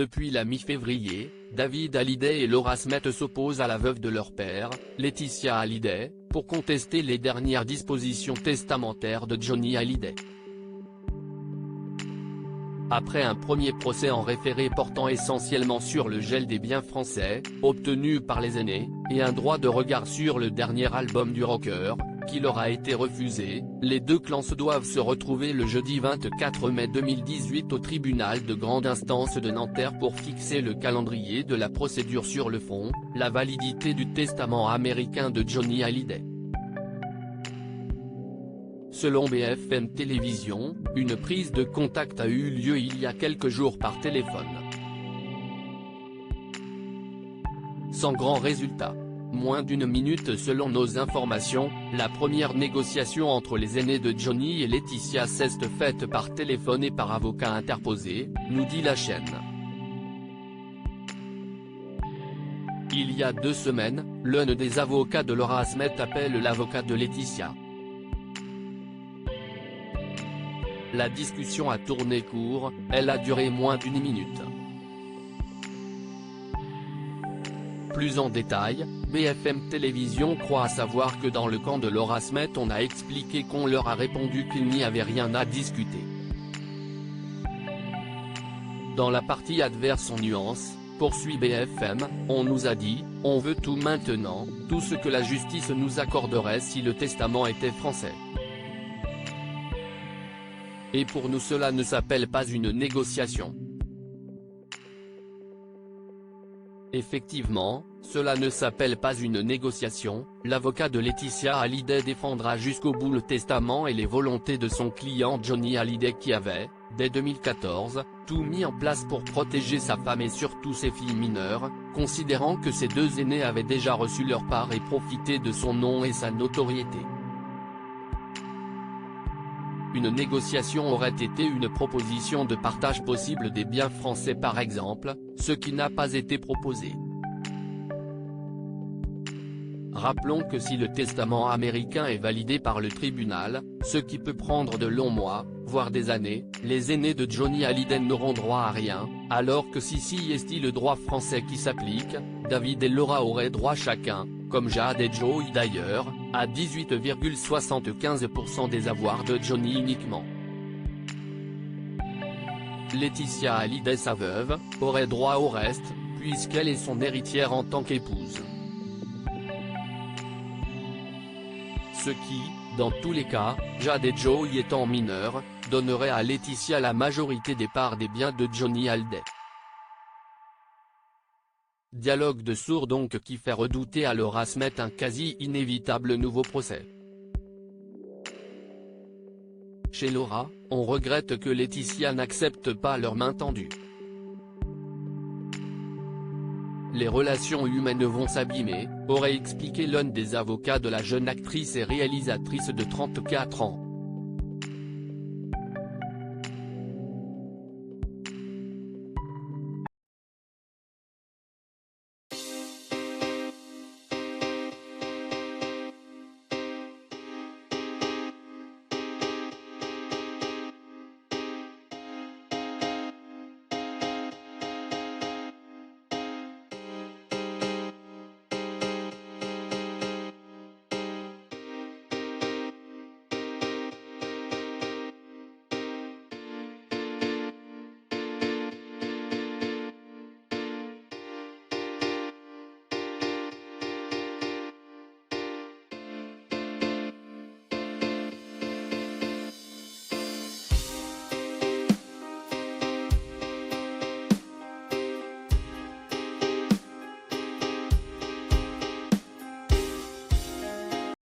Depuis la mi-février, David Hallyday et Laura Smith s'opposent à la veuve de leur père, Laetitia Hallyday, pour contester les dernières dispositions testamentaires de Johnny Hallyday. Après un premier procès en référé portant essentiellement sur le gel des biens français, obtenu par les aînés, et un droit de regard sur le dernier album du rocker, qui leur a été refusé, les deux clans doivent se retrouver le jeudi 24 mai 2018 au tribunal de grande instance de Nanterre pour fixer le calendrier de la procédure sur le fond, la validité du testament américain de Johnny Hallyday. Selon BFM Télévision, une prise de contact a eu lieu il y a quelques jours par téléphone. Sans grand résultat. Moins d'une minute selon nos informations, la première négociation entre les aînés de Johnny et Laetitia s'est faite par téléphone et par avocat interposé, nous dit la chaîne. Il y a 2 semaines, l'un des avocats de Laura Smith appelle l'avocat de Laetitia. La discussion a tourné court, elle a duré moins d'une minute. Plus en détail, BFM Télévision croit savoir que dans le camp de Laura Smith on a expliqué qu'on leur a répondu qu'il n'y avait rien à discuter. Dans la partie adverse en nuance, poursuit BFM, on nous a dit, on veut tout maintenant, tout ce que la justice nous accorderait si le testament était français. Et pour nous cela ne s'appelle pas une négociation. Effectivement, cela ne s'appelle pas une négociation, l'avocat de Laetitia Hallyday défendra jusqu'au bout le testament et les volontés de son client Johnny Hallyday qui avait, dès 2014, tout mis en place pour protéger sa femme et surtout ses filles mineures, considérant que ces deux aînés avaient déjà reçu leur part et profité de son nom et sa notoriété. Une négociation aurait été une proposition de partage possible des biens français par exemple, ce qui n'a pas été proposé. Rappelons que si le testament américain est validé par le tribunal, ce qui peut prendre de longs mois, voire des années, les aînés de Johnny Hallyday n'auront droit à rien, alors que si est le droit français qui s'applique, David et Laura auraient droit chacun, comme Jade et Joey d'ailleurs, à 18,75% des avoirs de Johnny uniquement. Laetitia Hallyday, sa veuve, aurait droit au reste, puisqu'elle est son héritière en tant qu'épouse. Ce qui, dans tous les cas, Jade et Joey étant mineurs, donnerait à Laetitia la majorité des parts des biens de Johnny Hallyday. Dialogue de sourds donc qui fait redouter à Laura Smith un quasi-inévitable nouveau procès. Chez Laura, on regrette que Laetitia n'accepte pas leur main tendue. Les relations humaines vont s'abîmer, aurait expliqué l'un des avocats de la jeune actrice et réalisatrice de 34 ans.